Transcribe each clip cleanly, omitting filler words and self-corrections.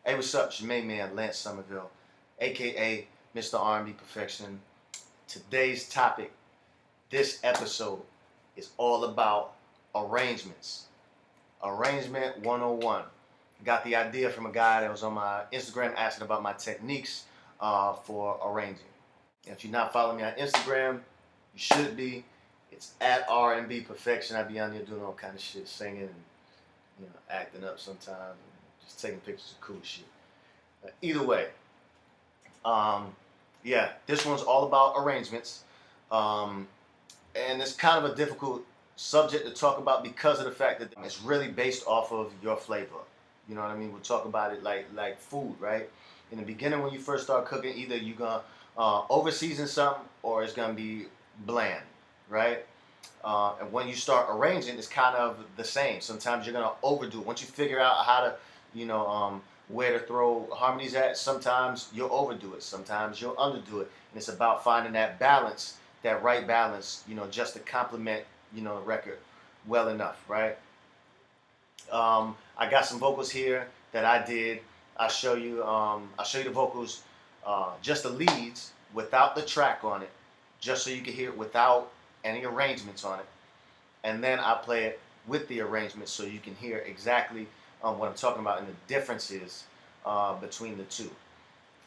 Hey, what's up? It's your main man, Lance Somerville, aka Mr. R&B Perfection. Today's topic, this episode, is all about arrangements. Arrangement 101. Got the idea from a guy that was on my Instagram asking about my techniques for arranging. And if you're not following me on Instagram, you should be. It's at R&B Perfection. I be on there doing all kind of shit, singing and acting up sometimes, and just taking pictures of cool shit. Either way, yeah, this one's all about arrangements, and it's kind of a difficult subject to talk about because of the fact that it's really based off of your flavor. You know what I mean? We'll talk about it like food, right? In the beginning, when you first start cooking, either you're gonna over season something or it's gonna be bland, right? And when you start arranging, it's kind of the same. Sometimes you're gonna overdo it. Once you figure out how to, where to throw harmonies at, sometimes you'll overdo it. Sometimes you'll underdo it. And it's about finding that balance, that right balance, just to complement, the record well enough, right? I got some vocals here that I did. I'll show you the vocals, just the leads without the track on it, just so you can hear it without any arrangements on it. And then I play it with the arrangements so you can hear exactly what I'm talking about and the differences between the two.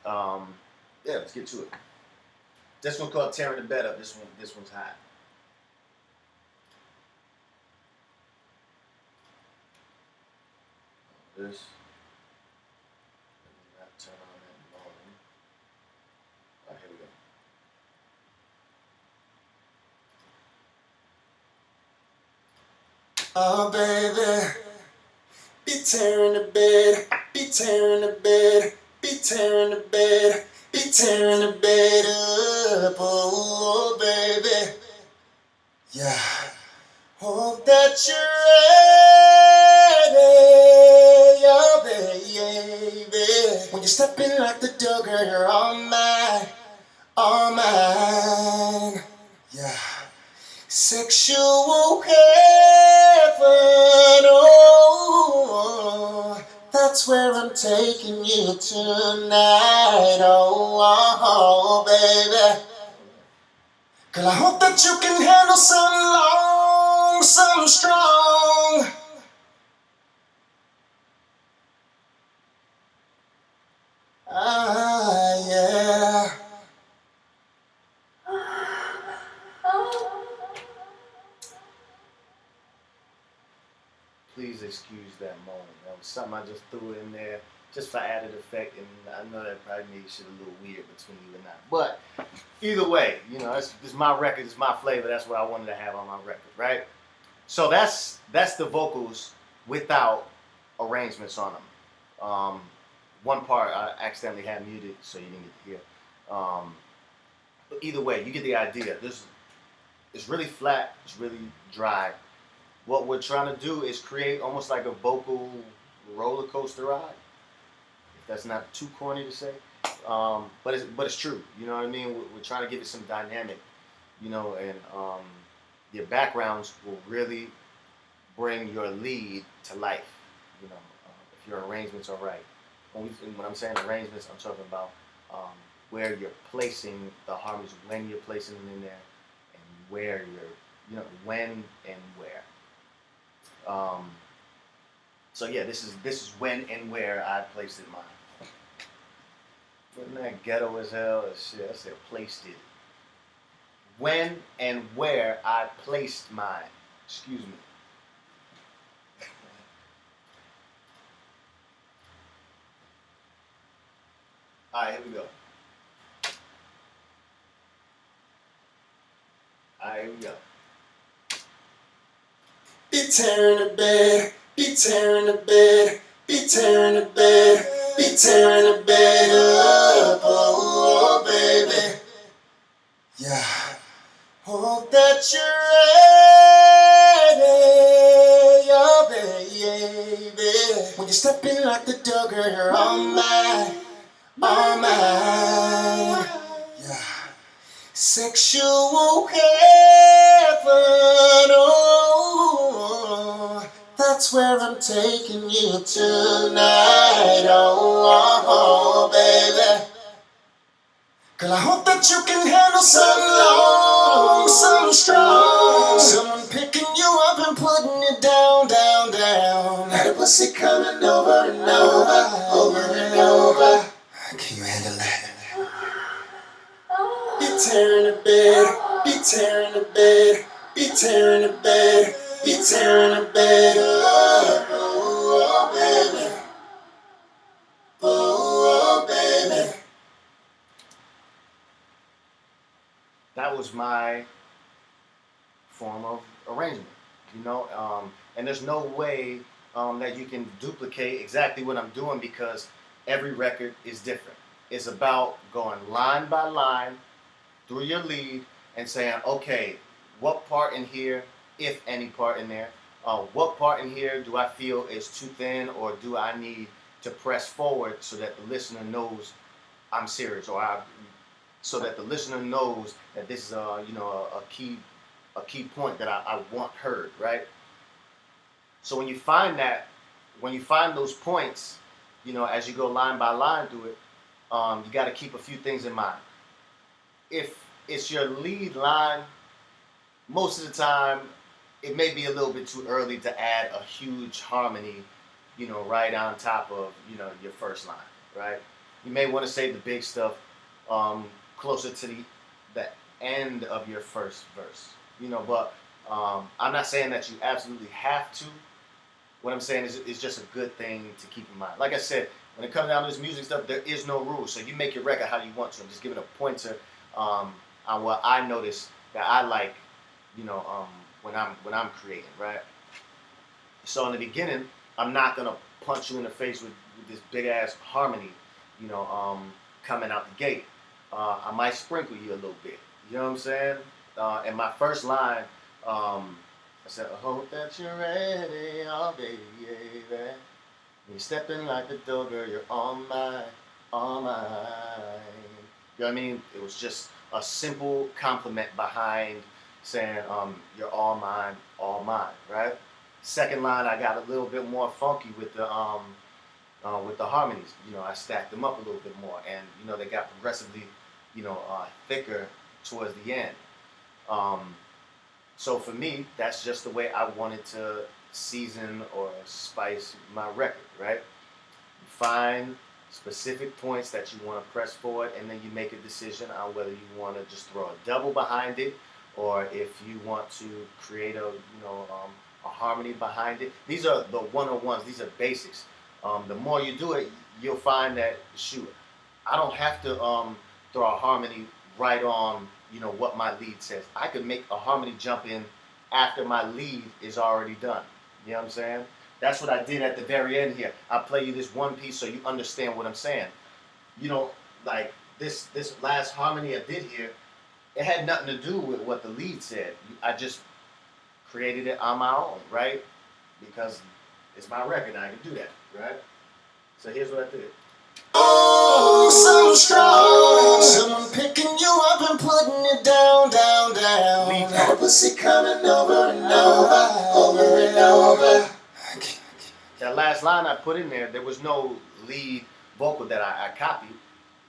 Yeah, let's get to it. This one's called Tearing the Bed Up. This one's hot. This. Let me not turn on that volume. All right, here we go. Oh, baby, be tearing the bed, be tearing the bed, be tearing the bed, be tearing the bed up, oh, baby. Yeah, hope that you're ready, oh, baby. When you're stepping like the dog, girl, you're all mine, all mine. Yeah. Sexual heaven, oh, that's where I'm taking you tonight, oh, baby. Girl, I hope that you can handle some long, some strong. Ah, yeah. Please excuse that moment. That was something I just threw in there just for added effect, and I know that probably made shit a little weird between you and I. But either way, it's my record, it's my flavor. That's what I wanted to have on my record, right? So that's the vocals without arrangements on them. One part I accidentally had muted, so you didn't get to hear. But either way, you get the idea. It's really flat. It's really dry. What we're trying to do is create almost like a vocal roller coaster ride. If that's not too corny to say, but it's true. You know what I mean? We're trying to give it some dynamic, and your backgrounds will really bring your lead to life. If your arrangements are right. When I'm saying arrangements, I'm talking about where you're placing the harmonies, when you're placing them in there, and where you're, when and where. So yeah, this is when and where I placed it mine. Wasn't that ghetto as hell? Shit, I said placed it. When and where I placed mine. Excuse me. Alright, here we go. Alright, here we go. Be tearing the bed, be tearing the bed, be tearing the bed, be tearing the bed up, oh, baby. Yeah, hope that you're ready, oh, baby. When you're stepping like the dog, girl, you're all mine, all mine. Yeah, sexual heaven, oh, that's where I'm taking you tonight, oh, that you can handle something long, something strong. Someone picking you up and putting it down, down, down. That pussy coming over and over, over and over. Can you handle that? Be tearing the bed, be tearing the bed, be tearing the bed, be tearing the bed up. Oh, baby. Oh, baby. That was my form of arrangement, you know. And there's no way that you can duplicate exactly what I'm doing because every record is different. It's about going line by line through your lead and saying, okay, what part in here, if any part in there, what part in here do I feel is too thin, or do I need to press forward so that the listener knows I'm serious, so that the listener knows that this is a key point that I want heard, right? So when you find those points, as you go line by line through it, you got to keep a few things in mind. If it's your lead line, most of the time, it may be a little bit too early to add a huge harmony, right on top of, your first line, right? You may want to save the big stuff closer to the end of your first verse, but I'm not saying that you absolutely have to. What I'm saying is it's just a good thing to keep in mind. Like I said, when it comes down to this music stuff, there is no rules. So you make your record how you want to. I'm just giving a pointer on what I notice that I like, when I'm creating, right? So in the beginning, I'm not gonna punch you in the face with this big ass harmony, coming out the gate. I might sprinkle you a little bit. You know what I'm saying? In my first line, I said, I hope that you're ready, oh baby. You're stepping like the door, girl, you're all mine, all mine. You know what I mean? It was just a simple compliment behind saying, you're all mine, right? Second line, I got a little bit more funky with the harmonies. I stacked them up a little bit more, and they got progressively, thicker towards the end. So for me, that's just the way I wanted to season or spice my record, right? You find specific points that you want to press forward, and then you make a decision on whether you want to just throw a double behind it, or if you want to create a harmony behind it. These are the 101s. These are basics. The more you do it, you'll find that, shoot, I don't have to throw a harmony right on, what my lead says. I could make a harmony jump in after my lead is already done. You know what I'm saying? That's what I did at the very end here. I play you this one piece so you understand what I'm saying. Like this last harmony I did here, it had nothing to do with what the lead said. I just created it on my own, right? Because it's my record and I can do that, right? So here's what I did. Oh, so strong. Someone picking you up and putting it down, down, down. Lead That pussy coming over and over, over and over. That last line I put in there was no lead vocal that I copied.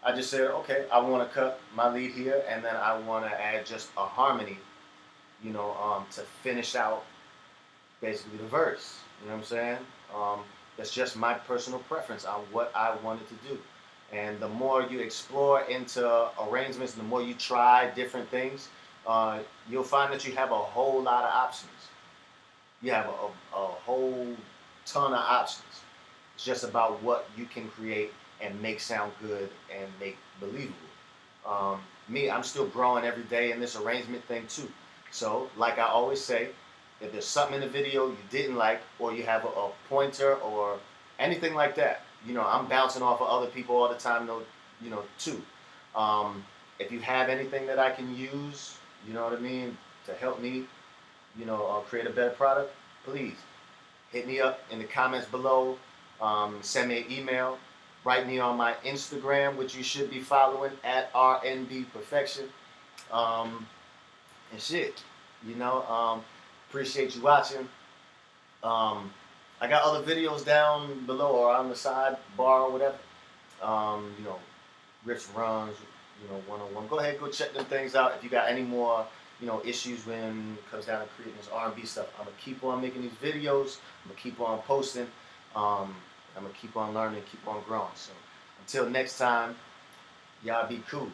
I just said, okay, I want to cut my lead here, and then I want to add just a harmony, to finish out basically the verse. You know what I'm saying? That's just my personal preference on what I wanted to do. And the more you explore into arrangements, the more you try different things, you'll find that you have a whole lot of options. You have a whole ton of options. It's just about what you can create and make sound good and make believable. Me, I'm still growing every day in this arrangement thing too. So, like I always say, if there's something in the video you didn't like, or you have a pointer or anything like that, I'm bouncing off of other people all the time, too. If you have anything that I can use, to help me, create a better product, please hit me up in the comments below. Send me an email. Write me on my Instagram, which you should be following, at R&B Perfection. And shit, appreciate you watching. I got other videos down below or on the side bar or whatever. Rips runs, you know, 101. Go ahead, go check them things out. If you got any more, you know, issues when it comes down to creating this R&B stuff, I'm gonna keep on making these videos. I'm gonna keep on posting. I'm gonna keep on learning, keep on growing. So until next time, y'all be cool.